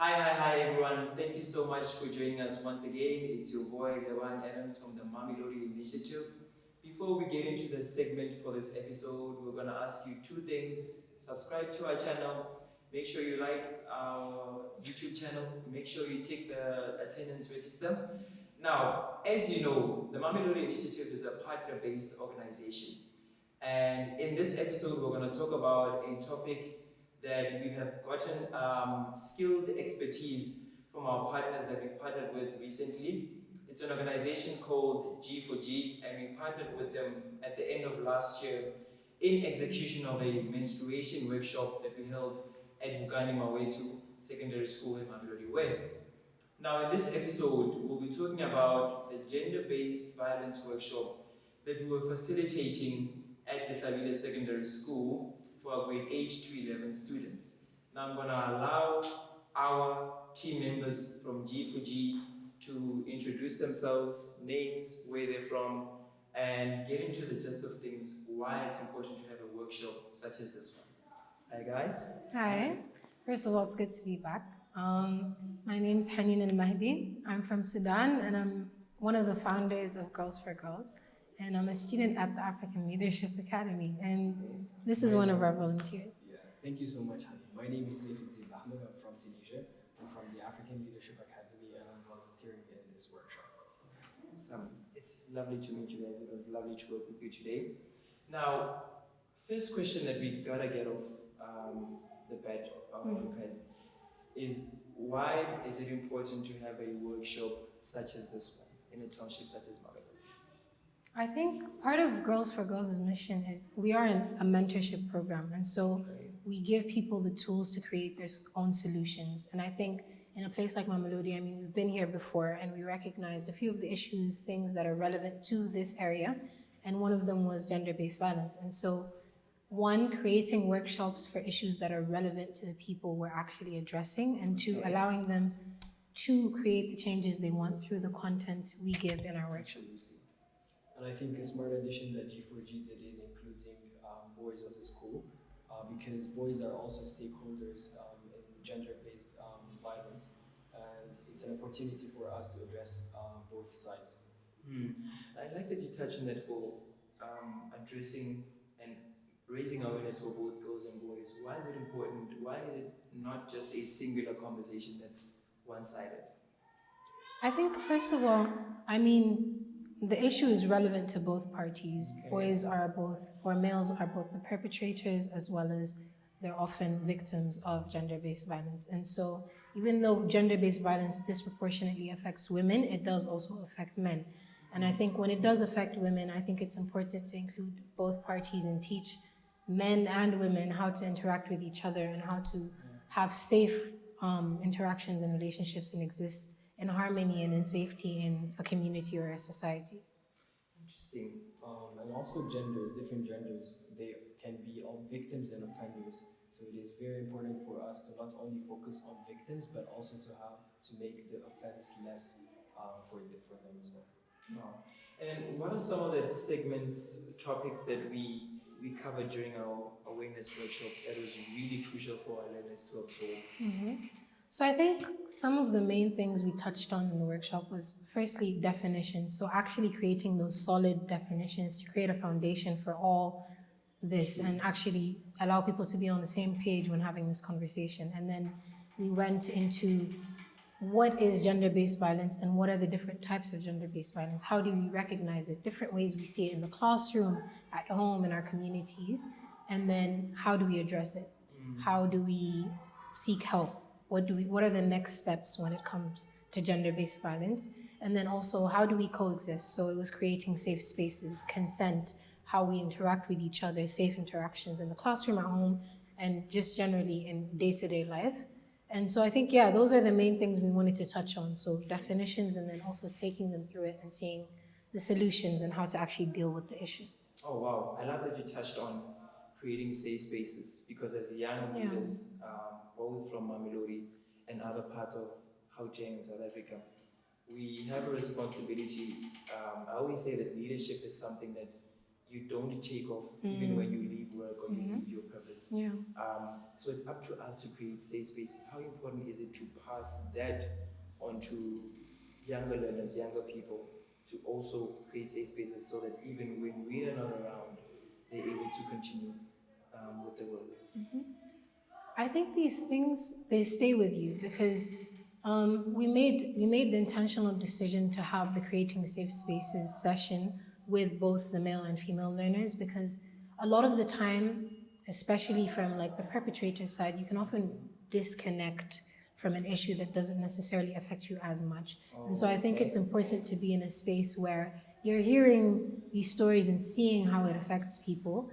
Hi everyone. Thank you so much for joining us once again. It's your boy, Dewan Adams from the Mamelodi Initiative. Before we get into the segment for this episode, we're going to ask you two things. Subscribe to our channel. Make sure you like our YouTube channel. Make sure you take the attendance register. Now, as you know, the Mamelodi Initiative is a partner-based organization. And in this episode, we're going to talk about a topic that we have gotten skilled expertise from our partners that we've partnered with recently. It's an organization called G4G, and we partnered with them at the end of last year in execution of a menstruation workshop that we held at Wainaina Secondary School in Mamelodi West. Now, in this episode, we'll be talking about the gender-based violence workshop that we were facilitating at Lehlabile Secondary School for our grade 8 to 11 students. Now I'm going to allow our team members from G4G to introduce themselves, names, where they're from, and get into the gist of things, why it's important to have a workshop such as this one. Hi guys. Hi. First of all, it's good to be back. My name is Haneen Elmahdi. I'm from Sudan, and I'm one of the founders of Girls for Girls. And I'm a student at the African Leadership Academy, and this is one of our volunteers. Yeah, thank you so much, Haneen. My name is Saifeddine. I'm from Tunisia. I'm from the African Leadership Academy, and I'm volunteering in this workshop. Awesome. It's lovely to meet you guys. It was lovely to work with you today. Now, first question that we gotta get off the pad is why is it important to have a workshop such as this one in a township such as Mbaka? I think part of Girls for Girls' mission is we are in a mentorship program, and so we give people the tools to create their own solutions. And I think in a place like Mamelodi, I mean, we've been here before, and we recognized a few of the issues, things that are relevant to this area, and one of them was gender-based violence. And so, one, creating workshops for issues that are relevant to the people we're actually addressing, and two, allowing them to create the changes they want through the content we give in our workshops. And I think a smart addition that G4G did is including boys of the school, because boys are also stakeholders in gender-based violence, and it's an opportunity for us to address both sides. I like that you touched on that for addressing and raising awareness for both girls and boys. Why is it important? Why is it not just a singular conversation that's one-sided? I think, first of all, I mean, the issue is relevant to both parties. Okay. Boys are both, or males are both the perpetrators as well as they're often victims of gender-based violence. And so even though gender-based violence disproportionately affects women, it does also affect men. And I think when it does affect women, I think it's important to include both parties and teach men and women how to interact with each other and how to have safe interactions and relationships and exist in harmony and in safety in a community or a society. Interesting. And also genders, different genders, they can be all victims and offenders. So it is very important for us to not only focus on victims, but also to make the offense less for them as well. Wow. And what are some of the segments, topics that we covered during our awareness workshop that was really crucial for our learners to absorb? So I think some of the main things we touched on in the workshop was firstly definitions. So actually creating those solid definitions to create a foundation for all this and actually allow people to be on the same page when having this conversation. And then we went into what is gender-based violence and what are the different types of gender-based violence? How do we recognize it? Different ways we see it in the classroom, at home, in our communities. And then how do we address it? How do we seek help? What are the next steps when it comes to gender-based violence? And then also, how do we coexist? So it was creating safe spaces, consent, how we interact with each other, safe interactions in the classroom, at home, and just generally in day-to-day life. And so I think, yeah, those are the main things we wanted to touch on. So definitions and then also taking them through it and seeing the solutions and how to actually deal with the issue. Oh, wow. I love that you touched on creating safe spaces, because as young leaders, both from Mamelodi and other parts of Gauteng and South Africa, we have a responsibility. I always say that leadership is something that you don't take off even when you leave work or you leave your purpose. Yeah. So it's up to us to create safe spaces. How important is it to pass that on to younger learners, younger people, to also create safe spaces so that even when we are not around, they're able to continue with the work? I think these things, they stay with you because we made the intentional decision to have the Creating Safe Spaces session with both the male and female learners, because a lot of the time, especially from like the perpetrator side, you can often disconnect from an issue that doesn't necessarily affect you as much. And so I think it's important to be in a space where you're hearing these stories and seeing how it affects people,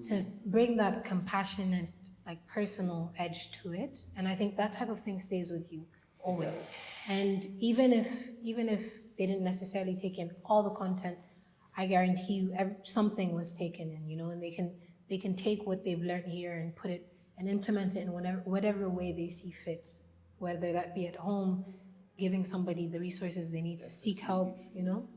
to bring that compassionate, like personal edge to it. And I think that type of thing stays with you always. And even if they didn't necessarily take in all the content, I guarantee you something was taken in, you know, and they can take what they've learned here and put it and implement it in whatever way they see fit, whether that be at home, giving somebody the resources they need to seek help, you know.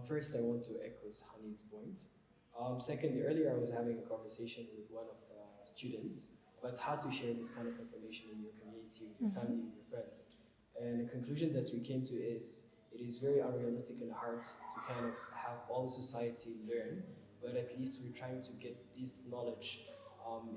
First, I want to echo Haneen's point. Second, earlier I was having a conversation with one of the students about how to share this kind of information in your community, with your family, with your friends. And the conclusion that we came to is it is very unrealistic and hard to kind of have all society learn, but at least we're trying to get this knowledge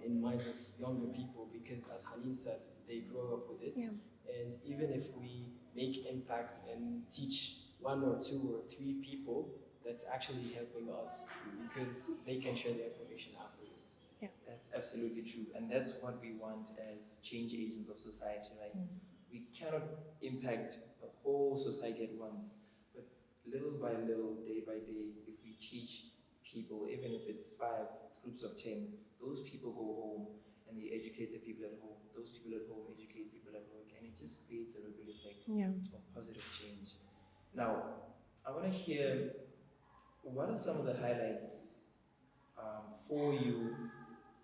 in minds of younger people, because as Haneen said, they grow up with it. Yeah. And even if we make impact and teach 1 or 2 or 3 people, that's actually helping us, because they can share the information afterwards. Yeah. That's absolutely true. And that's what we want as change agents of society, right? We cannot impact the whole society at once, but little by little, day by day, if we teach people, even if it's 5 groups of 10, those people go home and they educate the people at home. Those people at home educate people at work, and it just creates a ripple effect of positive change. Now, I want to hear, what are some of the highlights for you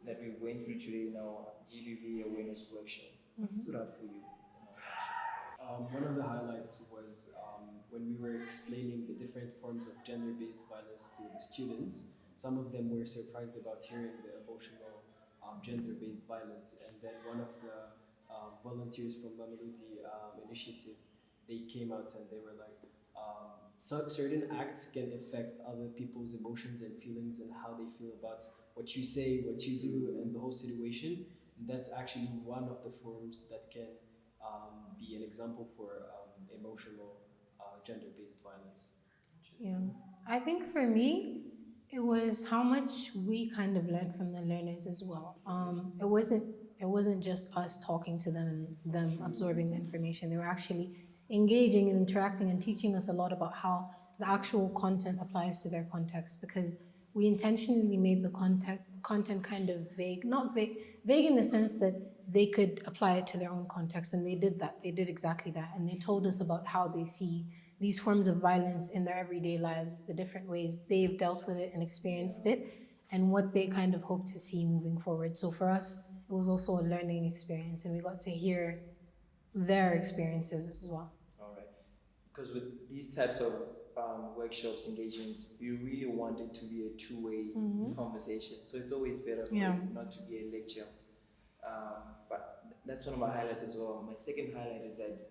that we went through today in our GBV Awareness Workshop? What stood out for you in our workshop? One of the highlights was when we were explaining the different forms of gender-based violence to the students. Some of them were surprised about hearing the emotional gender-based violence, and then one of the volunteers from Mamelodi Initiative, they came out and they were like, certain acts can affect other people's emotions and feelings and how they feel about what you say, what you do, and the whole situation. And that's actually one of the forms that can be an example for emotional gender-based violence. Yeah, I think for me, it was how much we kind of learned from the learners as well. It wasn't just us talking to them and them absorbing the information. They were actually engaging and interacting and teaching us a lot about how the actual content applies to their context, because we intentionally made the content kind of vague, not vague in the sense that they could apply it to their own context, and they did that. They did exactly that, and they told us about how they see these forms of violence in their everyday lives, the different ways they've dealt with it and experienced it, and what they kind of hope to see moving forward. So for us, it was also a learning experience, and we got to hear their experiences as well. All right. Because with these types of workshops, engagements, we really want it to be a two-way conversation. So it's always better for it not to be a lecture. But that's one of my highlights as well. My second highlight is that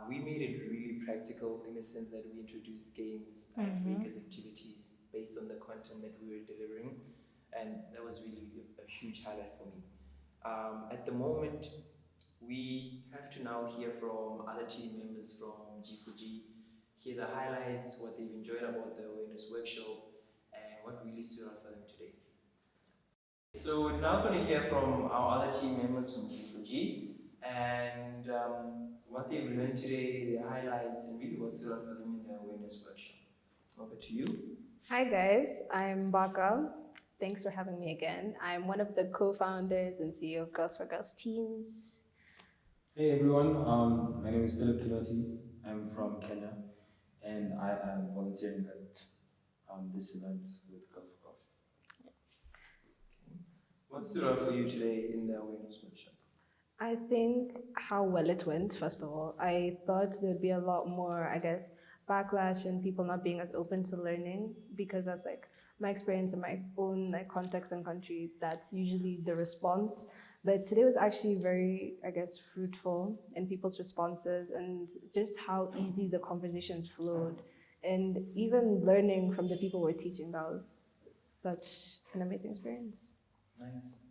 we made it really practical, in the sense that we introduced games, icebreakers, activities based on the content that we were delivering, and that was really a huge highlight for me. At the moment, we have to now hear from other team members from G4G, hear the highlights, what they've enjoyed about the awareness workshop, and what really stood out for them today. So we're now going to hear from our other team members from G4G, and what they've learned today, their highlights, and really what stood out for them in the awareness workshop. Over to you. Hi guys, I'm Mbaka. Thanks for having me again. I'm one of the co-founders and CEO of Girls for Girls Teens. Hey everyone, my name is Kinoti. I'm from Kenya, and I am volunteering at this event with Girls for Girls. What stood out for you today in the awareness workshop? I think how well it went, first of all. I thought there'd be a lot more, backlash and people not being as open to learning, because that's like my experience in my own like context and country, that's usually the response. But today was actually very, I guess, fruitful in people's responses and just how easy the conversations flowed. And even learning from the people we're teaching, that was such an amazing experience. Nice.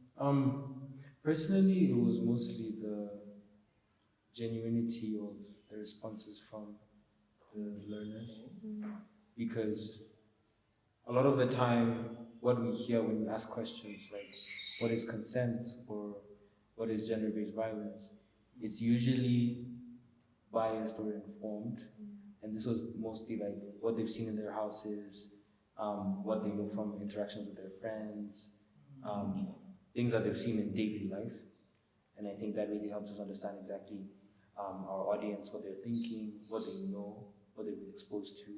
Personally, it was mostly the genuinity of the responses from the learners, because a lot of the time, what we hear when we ask questions like what is consent or what is gender-based violence, it's usually biased or informed, and this was mostly like what they've seen in their houses, what they know from interactions with their friends, things that they've seen in daily life. And I think that really helps us understand exactly our audience, what they're thinking, what they know, what they've been exposed to,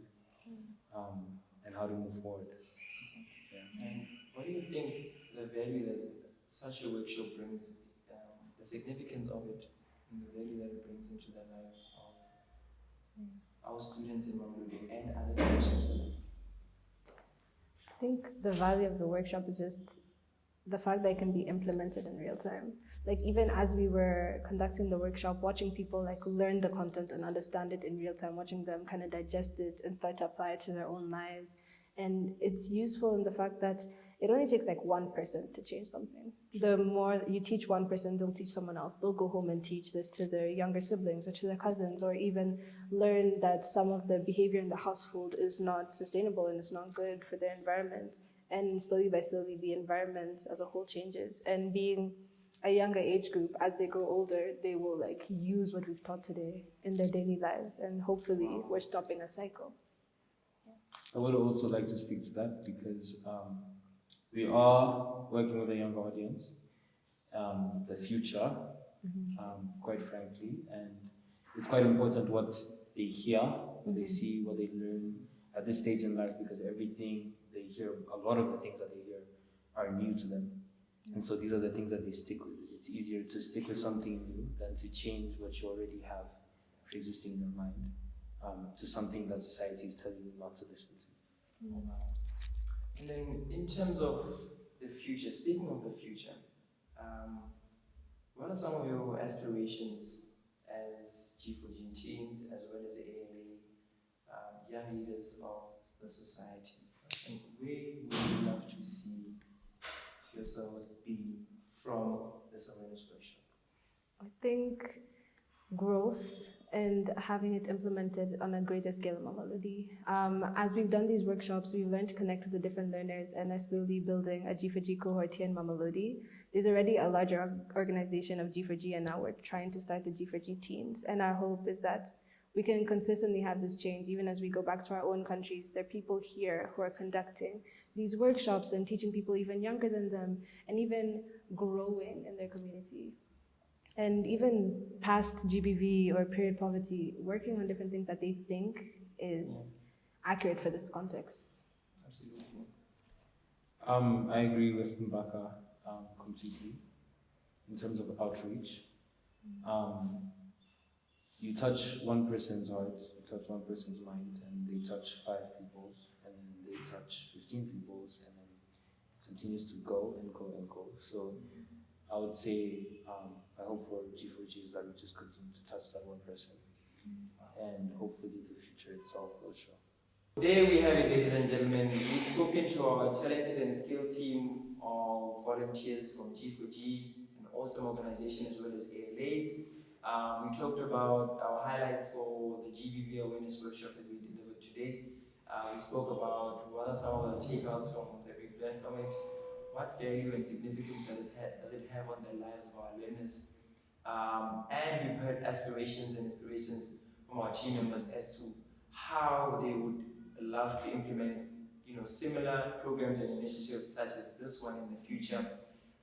and how to move forward. Yeah. And what do you think the value that such a workshop brings, the significance of it, and the value that it brings into the lives of our students in Mamelodi and other directions? I think the value of the workshop is just the fact that it can be implemented in real time. Like even as we were conducting the workshop, watching people like learn the content and understand it in real time, watching them kind of digest it and start to apply it to their own lives. And it's useful in the fact that it only takes like one person to change something. The more you teach one person, they'll teach someone else. They'll go home and teach this to their younger siblings or to their cousins, or even learn that some of the behavior in the household is not sustainable and it's not good for their environment. And slowly by slowly, the environment as a whole changes. And being a younger age group, as they grow older, they will like use what we've taught today in their daily lives. And hopefully we're stopping a cycle. I would also like to speak to that because we are working with a younger audience, the future, quite frankly, and it's quite important what they hear, what they see, what they learn at this stage in life, because everything they hear, a lot of the things that they hear are new to them. And so these are the things that they stick with. It's easier to stick with something new than to change what you already have pre-existing in your mind to something that society is telling you not to listen to. And then in terms of the future, speaking of the future, what are some of your aspirations as G4G teens, as well as ALA, young leaders of the society? And where would you love to see yourselves be from this awareness workshop? I think growth and having it implemented on a greater scale in Mamelodi. As we've done these workshops, we've learned to connect with the different learners and are slowly building a G4G cohort here in Mamelodi. There's already a larger organization of G4G, and now we're trying to start the G4G teens. And our hope is that we can consistently have this change even as we go back to our own countries. There are people here who are conducting these workshops and teaching people even younger than them and even growing in their community. And even past GBV or period poverty, working on different things that they think is accurate for this context. Absolutely. I agree with Mbaka completely in terms of outreach. You touch one person's heart, you touch one person's mind, and they touch 5 people's, and then they touch 15 people's, and then it continues to go and go and go. So I would say, I hope for G4G is that we just continue to touch that one person, and hopefully the future itself will show. There we have it, ladies and gentlemen. We've spoken to our talented and skilled team of volunteers from G4G, an awesome organization, as well as ALA. We talked about our highlights for the GBV Awareness Workshop that we delivered today. We spoke about what are some of the takeouts that we've learned from it, what value and significance does it have on the lives of our learners. And we've heard aspirations and inspirations from our team members as to how they would love to implement, similar programs and initiatives such as this one in the future.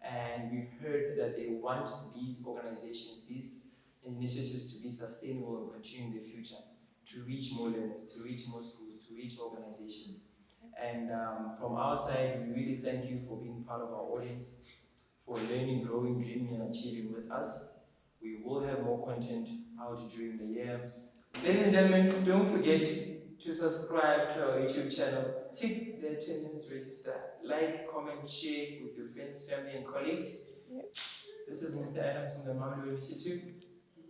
And we've heard that they want these organizations, these initiatives to be sustainable and continue in the future, to reach more learners, to reach more schools, to reach organizations. And from our side, we really thank you for being part of our audience, for learning, growing, dreaming, and achieving with us. We will have more content out during the year. Ladies and gentlemen, don't forget to subscribe to our YouTube channel. Tick the attendance register. Like, comment, share with your friends, family, and colleagues. Yep. This is Mr. Adams from the Mamelodi Initiative.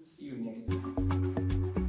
See you next time.